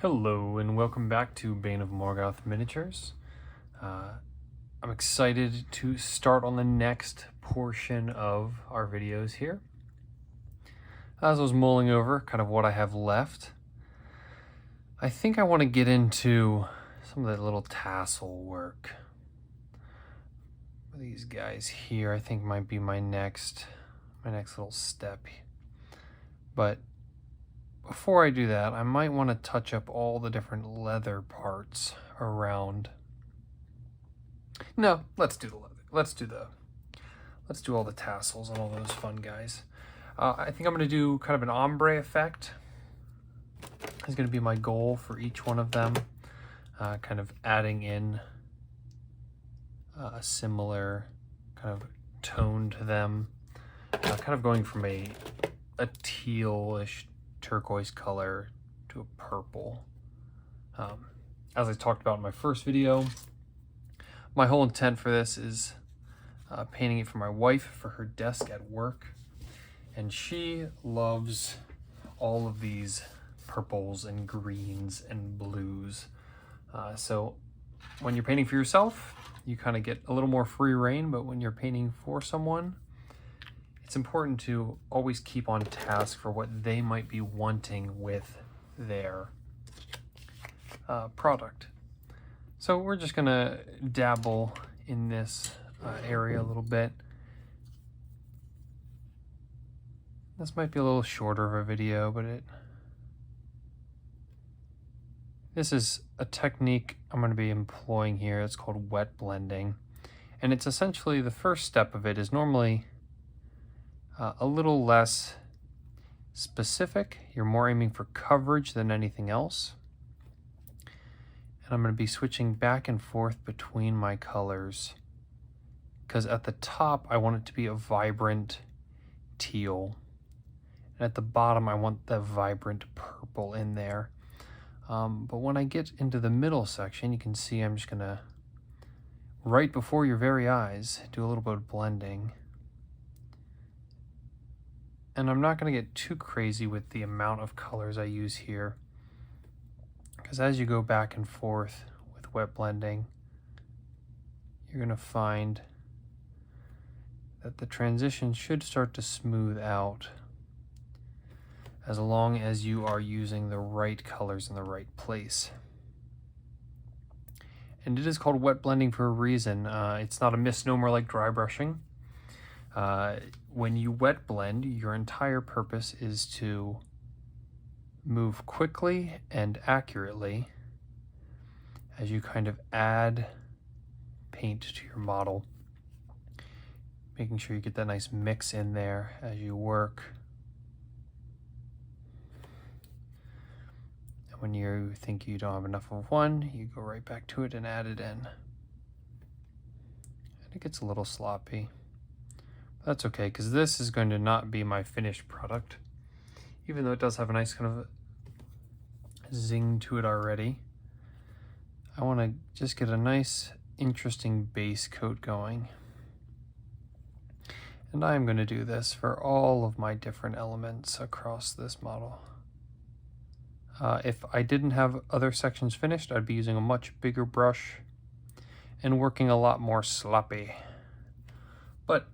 Hello and welcome back to Bane of Morgoth Miniatures. I'm excited to start on the next portion of our videos here. As I was mulling over kind of what I have left, I think I want to get into some of the little tassel work. These guys here I think might be my next little step. But before I do that, I might want to touch up all the different leather parts around. No, let's do the leather. Let's do all the tassels and all those fun guys. I think I'm going to do kind of an ombre effect. Is going to be my goal for each one of them. Kind of adding in a similar kind of tone to them. Kind of going from a tealish turquoise color to a purple. As I talked about in my first video, my whole intent for this is painting it for my wife for her desk at work, and she loves all of these purples and greens and blues. So when you're painting for yourself, you kind of get a little more free reign, but when you're painting for someone, it's important to always keep on task for what they might be wanting with their product. So we're just gonna dabble in this area a little bit. This might be a little shorter of a video, but this is a technique I'm going to be employing here. It's called wet blending, and it's essentially the first step of it is normally a little less specific. You're more aiming for coverage than anything else. And I'm going to be switching back and forth between my colors because at the top I want it to be a vibrant teal, and at the bottom I want the vibrant purple in there. But when I get into the middle section, you can see I'm just going to, right before your very eyes, do a little bit of blending. And I'm not going to get too crazy with the amount of colors I use here, because as you go back and forth with wet blending, you're going to find that the transition should start to smooth out as long as you are using the right colors in the right place. And it is called wet blending for a reason. It's not a misnomer like dry brushing. When you wet blend, your entire purpose is to move quickly and accurately as you kind of add paint to your model, making sure you get that nice mix in there as you work. And when you think you don't have enough of one, you go right back to it and add it in. And it gets a little sloppy. That's okay, because this is going to not be my finished product. Even though it does have a nice kind of zing to it already, I want to just get a nice, interesting base coat going. And I'm going to do this for all of my different elements across this model. If I didn't have other sections finished, I'd be using a much bigger brush and working a lot more sloppy. But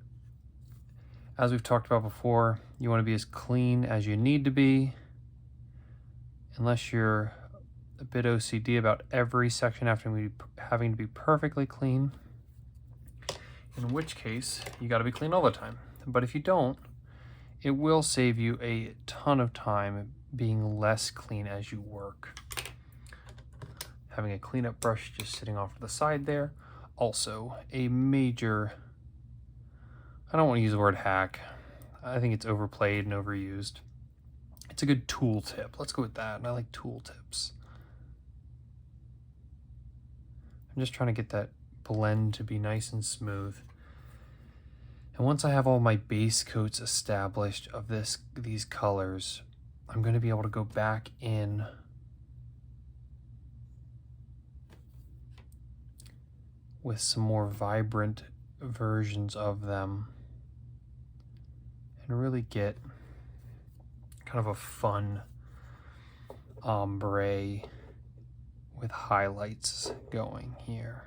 as we've talked about before, you want to be as clean as you need to be, unless you're a bit OCD about every section having to be perfectly clean, in which case you got to be clean all the time. But if you don't, it will save you a ton of time being less clean as you work. Having a cleanup brush just sitting off to the side there, also a major, I don't want to use the word hack. I think it's overplayed and overused. It's a good tool tip. Let's go with that. And I like tool tips. I'm just trying to get that blend to be nice and smooth. And once I have all my base coats established of these colors, I'm going to be able to go back in with some more vibrant versions of them and really get kind of a fun ombre with highlights going here.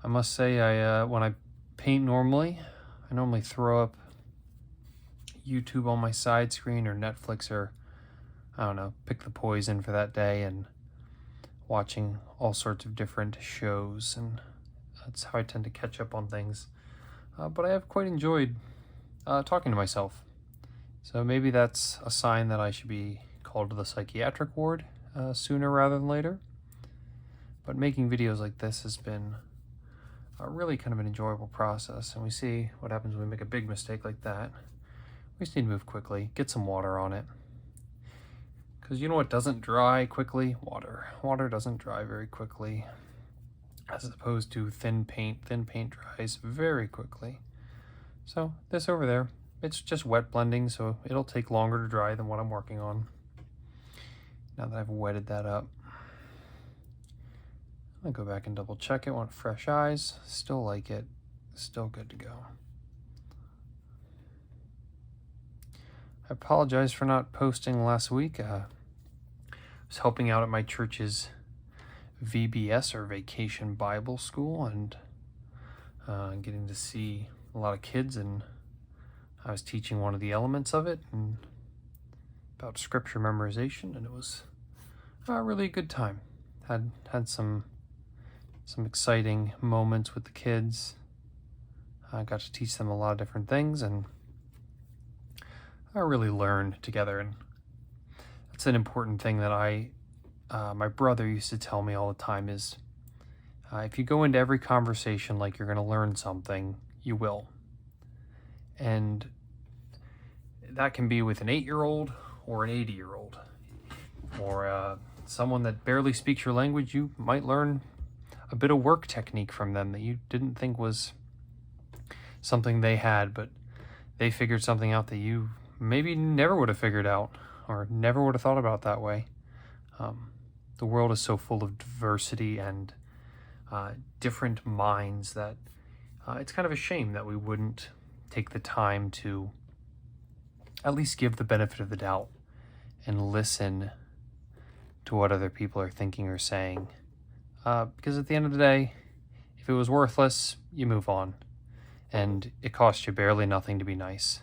I must say, when I paint normally, I normally throw up YouTube on my side screen or Netflix, or I don't know, pick the poison for that day and watching all sorts of different shows, and that's how I tend to catch up on things. But I have quite enjoyed talking to myself. So maybe that's a sign that I should be called to the psychiatric ward sooner rather than later. But making videos like this has been really kind of an enjoyable process, and we see what happens when we make a big mistake like that. We just need to move quickly, get some water on it. Because you know what doesn't dry quickly? Water. Water doesn't dry very quickly, as opposed to thin paint. Thin paint dries very quickly. So this over there, it's just wet blending, so it'll take longer to dry than what I'm working on. Now that I've wetted that up, I'll go back and double check it. Want fresh eyes, still like it, still good to go. I apologize for not posting last week. I was helping out at my church's VBS, or Vacation Bible School, and getting to see a lot of kids, and I was teaching one of the elements of it and about scripture memorization, and it was really a good time. Had some exciting moments with the kids. I got to teach them a lot of different things, and I really learned together. And that's an important thing that my brother used to tell me all the time is, if you go into every conversation like you're going to learn something, you will. And that can be with an 8-year-old or an 80-year-old, or someone that barely speaks your language. You might learn a bit of work technique from them that you didn't think was something they had, but they figured something out that you maybe never would have figured out or never would have thought about that way. The world is so full of diversity and different minds that it's kind of a shame that we wouldn't take the time to at least give the benefit of the doubt and listen to what other people are thinking or saying. Because at the end of the day, if it was worthless, you move on. And it costs you barely nothing to be nice.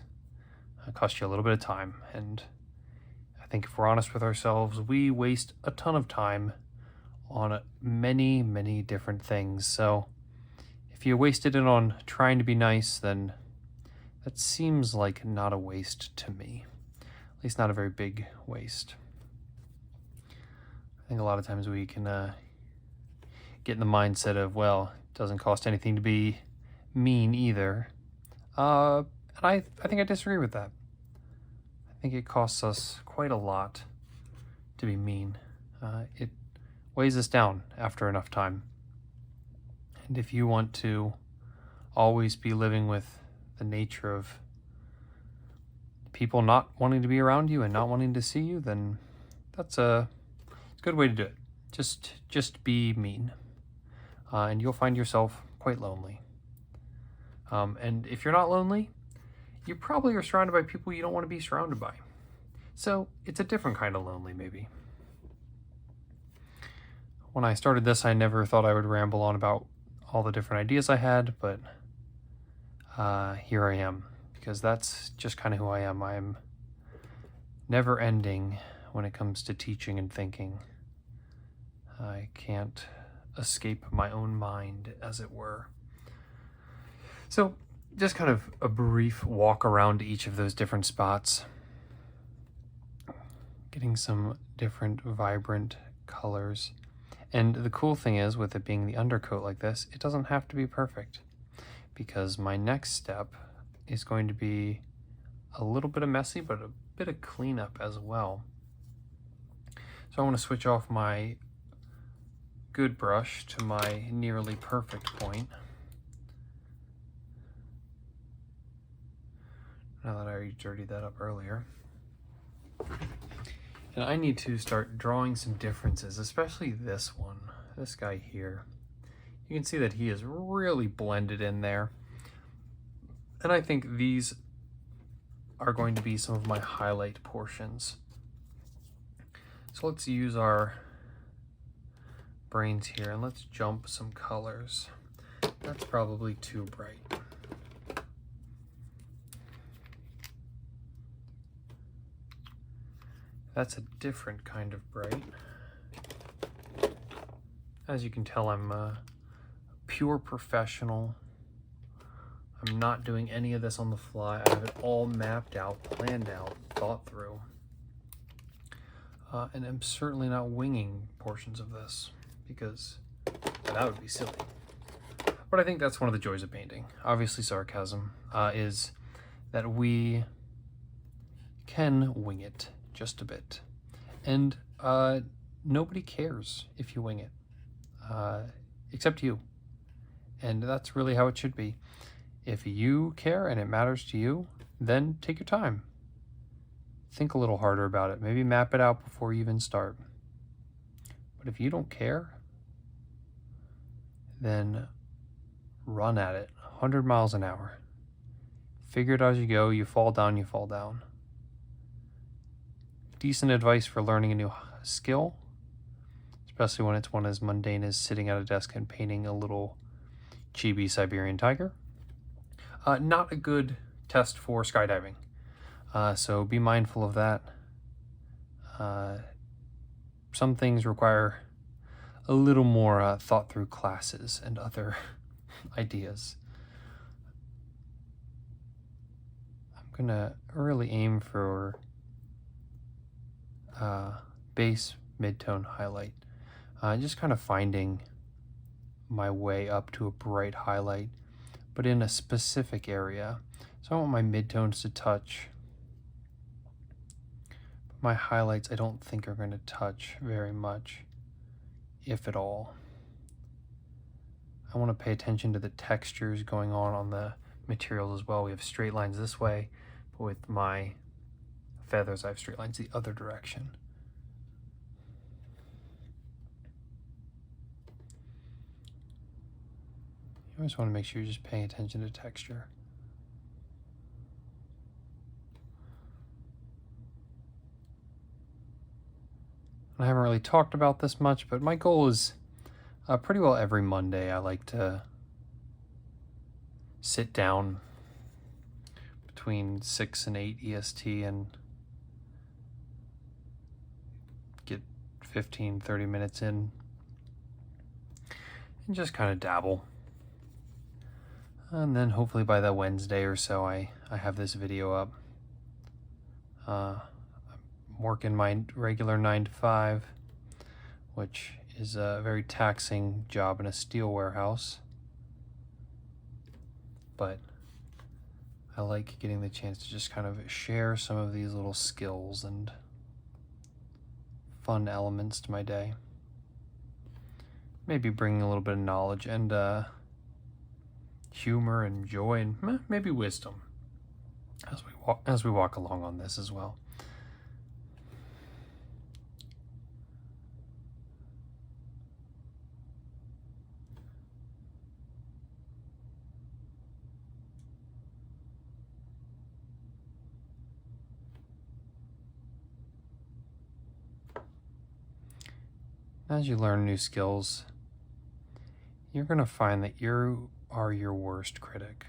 It costs you a little bit of time. And I think if we're honest with ourselves, we waste a ton of time on many, many different things. So if you wasted it on trying to be nice, then that seems like not a waste to me. At least not a very big waste. I think a lot of times we can get in the mindset of, well, it doesn't cost anything to be mean either. And I think I disagree with that. I think it costs us quite a lot to be mean. It weighs us down after enough time. And if you want to always be living with the nature of people not wanting to be around you and not wanting to see you, then that's a good way to do it. Just be mean. And you'll find yourself quite lonely. And if you're not lonely, you probably are surrounded by people you don't want to be surrounded by. So it's a different kind of lonely, maybe. When I started this, I never thought I would ramble on about all the different ideas I had, but here I am, because that's just kind of who I am. I am never ending when it comes to teaching and thinking. I can't escape my own mind, as it were. So just kind of a brief walk around each of those different spots, getting some different vibrant colors. And the cool thing is, with it being the undercoat like this, it doesn't have to be perfect, because my next step is going to be a little bit of messy, but a bit of cleanup as well. So I want to switch off my good brush to my nearly perfect point. Now that I already dirtied that up earlier. And I need to start drawing some differences, especially this one, this guy here. You can see that he is really blended in there. And I think these are going to be some of my highlight portions. So let's use our brains here and let's jump some colors. That's probably too bright. That's a different kind of bright. As you can tell, I'm a pure professional. I'm not doing any of this on the fly. I have it all mapped out, planned out, thought through. And I'm certainly not winging portions of this because that would be silly. But I think that's one of the joys of painting. Obviously sarcasm is that we can wing it just a bit. And nobody cares if you wing it, except you. And that's really how it should be. If you care and it matters to you, then take your time. Think a little harder about it. Maybe map it out before you even start. But if you don't care, then run at it 100 miles an hour. Figure it out as you go. You fall down, you fall down. Decent advice for learning a new skill, especially when it's one as mundane as sitting at a desk and painting a little chibi Siberian tiger. Not a good test for skydiving, so be mindful of that. Some things require a little more thought through classes and other ideas. I'm gonna really aim for base, mid-tone, highlight. Just kind of finding my way up to a bright highlight, but in a specific area. So I want my midtones to touch. But my highlights I don't think are going to touch very much, if at all. I want to pay attention to the textures going on the materials as well. We have straight lines this way, but with my feathers I have straight lines the other direction. You always want to make sure you're just paying attention to texture. I haven't really talked about this much, but my goal is pretty well every Monday I like to sit down between 6 and 8 EST and get 15-30 minutes in and just kind of dabble. And then hopefully by that Wednesday or so, I have this video up. I'm working my regular 9 to 5, which is a very taxing job in a steel warehouse. But I like getting the chance to just kind of share some of these little skills and fun elements to my day. Maybe bringing a little bit of knowledge and humor and joy and maybe wisdom as we walk along on this as well. As you learn new skills, you're going to find that you are your worst critic.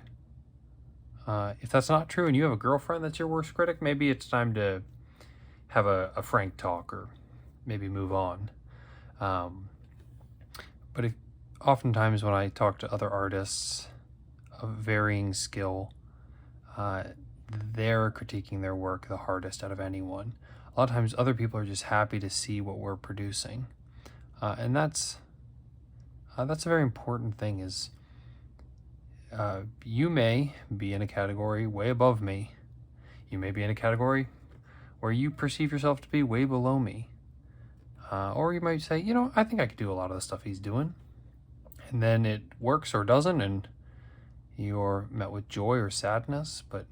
If that's not true and you have a girlfriend that's your worst critic, maybe it's time to have a frank talk or maybe move on. But oftentimes when I talk to other artists of varying skill, they're critiquing their work the hardest out of anyone. A lot of times other people are just happy to see what we're producing. And that's a very important thing is you may be in a category way above me. You may be in a category where you perceive yourself to be way below me. Or you might say, I think I could do a lot of the stuff he's doing. And then it works or doesn't, and you're met with joy or sadness. But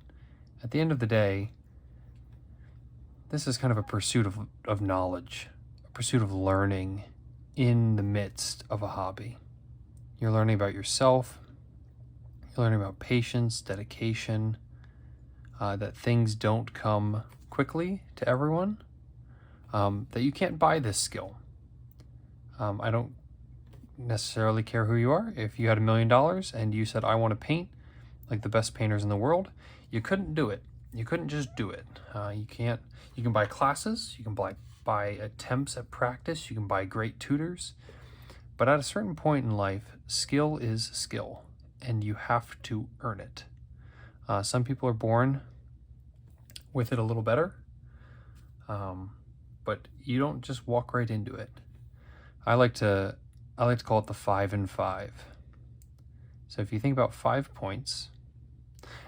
at the end of the day, this is kind of a pursuit of knowledge, a pursuit of learning in the midst of a hobby. You're learning about yourself. You're learning about patience, dedication, that things don't come quickly to everyone, that you can't buy this skill. I don't necessarily care who you are. If you had $1 million and you said, I want to paint like the best painters in the world, you couldn't do it. You couldn't just do it. You can buy classes, you can buy attempts at practice, you can buy great tutors, but at a certain point in life, skill is skill, and you have to earn it. Some people are born with it a little better, but you don't just walk right into it. I like to call it the 5 and 5. So if you think about 5 points,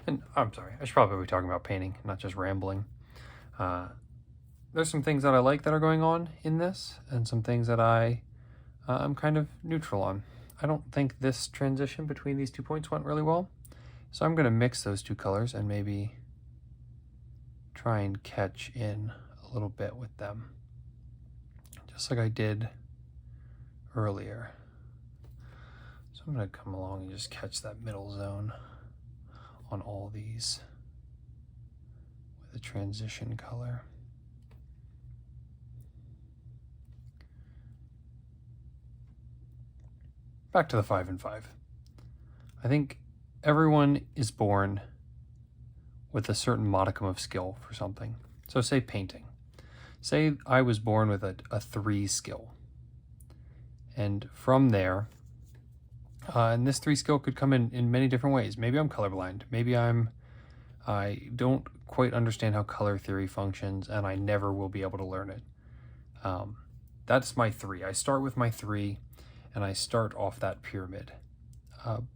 and I'm sorry, I should probably be talking about painting, not just rambling. There's some things that I like that are going on in this, and some things that I'm kind of neutral on. I don't think this transition between these 2 points went really well, so I'm going to mix those 2 colors and maybe try and catch in a little bit with them, just like I did earlier. So I'm going to come along and just catch that middle zone on all these with a transition color. Back to the 5 and 5. I think everyone is born with a certain modicum of skill for something. So say painting. Say I was born with a 3 skill. And from there, and this 3 skill could come in many different ways. Maybe I'm colorblind. Maybe I don't quite understand how color theory functions, and I never will be able to learn it. That's my 3. I start with my 3, and I start off that pyramid.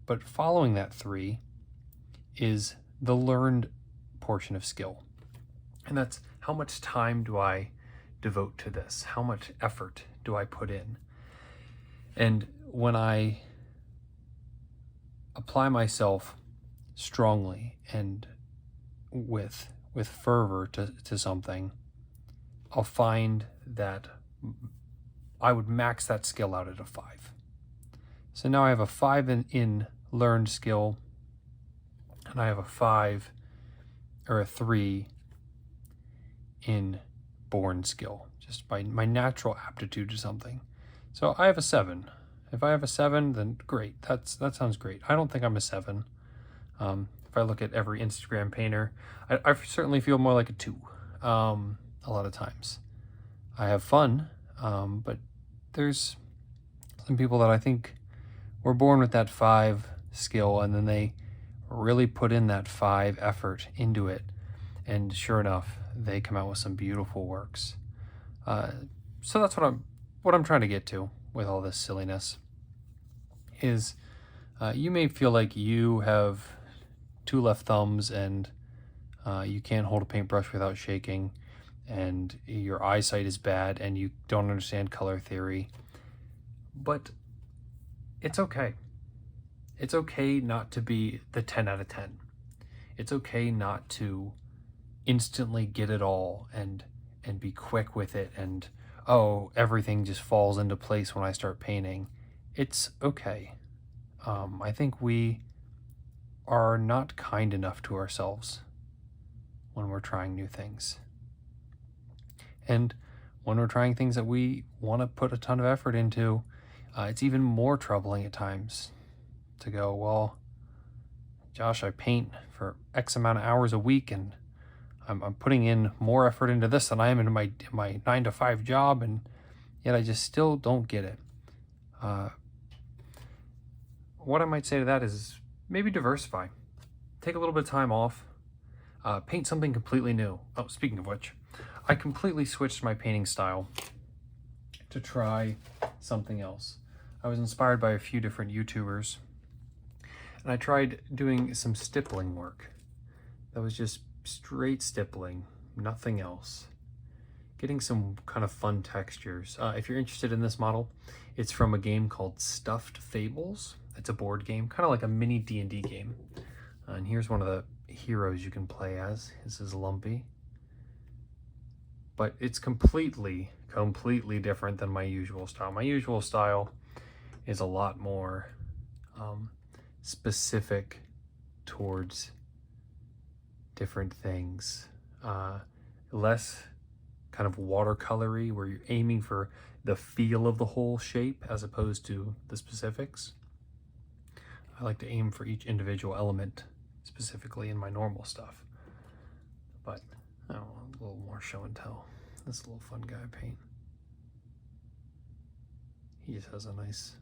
But following that 3 is the learned portion of skill. And that's how much time do I devote to this? How much effort do I put in? And when I apply myself strongly and with fervor to something, I'll find that I would max that skill out at a 5. So now I have a 5 in learned skill, and I have a 5 or a 3 in born skill, just by my natural aptitude to something. So I have a 7. If I have a 7, then great. That sounds great. I don't think I'm a 7. If I look at every Instagram painter, I certainly feel more like a 2 a lot of times. I have fun, but there's some people that I think were born with that 5 skill, and then they really put in that 5 effort into it, and sure enough, they come out with some beautiful works. So that's what I'm trying to get to with all this silliness is you may feel like you have 2 left thumbs and you can't hold a paintbrush without shaking, and your eyesight is bad and you don't understand color theory. But it's okay. It's okay not to be the 10 out of 10. It's okay not to instantly get it all and be quick with it and, oh, everything just falls into place when I start painting. It's okay. I think we are not kind enough to ourselves when we're trying new things. And when we're trying things that we want to put a ton of effort into, it's even more troubling at times to go, well, Josh, I paint for X amount of hours a week, and I'm putting in more effort into this than I am into my 9-to-5 job, and yet I just still don't get it. What I might say to that is maybe diversify. Take a little bit of time off. Paint something completely new. Oh, speaking of which, I completely switched my painting style to try something else. I was inspired by a few different YouTubers, and I tried doing some stippling work. That was just straight stippling, nothing else. Getting some kind of fun textures. If you're interested in this model, it's from a game called Stuffed Fables. It's a board game, kind of like a mini D&D game. And here's one of the heroes you can play as. This is Lumpy. But it's completely different than my usual style. My usual style is a lot more specific towards different things. Less kind of watercolory, where you're aiming for the feel of the whole shape as opposed to the specifics. I like to aim for each individual element specifically in my normal stuff. But oh, a little more show and tell. This is a little fun guy paint. He just has a nice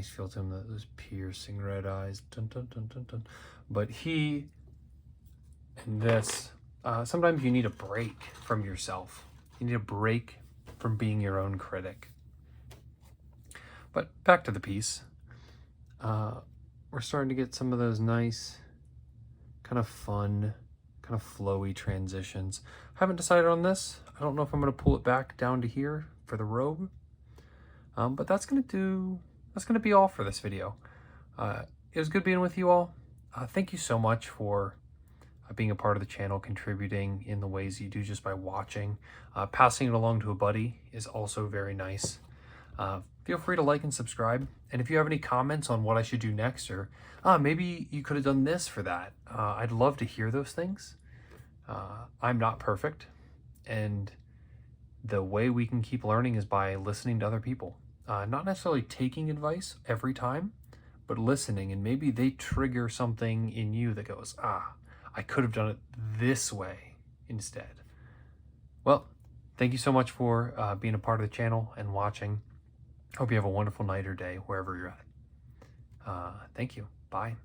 feel to him, those piercing red eyes. Dun, dun, dun, dun, dun. But he and this, sometimes you need a break from yourself. You need a break from being your own critic. But back to the piece. We're starting to get some of those nice, kind of fun, kind of flowy transitions. I haven't decided on this. I don't know if I'm going to pull it back down to here for the robe. But that's going to be all for this video. It was good being with you all. Thank you so much for being a part of the channel, contributing in the ways you do just by watching. Passing it along to a buddy is also very nice. Feel free to like and subscribe. And if you have any comments on what I should do next, or maybe you could have done this for that, I'd love to hear those things. I'm not perfect, and the way we can keep learning is by listening to other people. Not necessarily taking advice every time, but listening, and maybe they trigger something in you that goes, I could have done it this way instead. Well, thank you so much for being a part of the channel and watching. Hope you have a wonderful night or day wherever you're at. Thank you. Bye.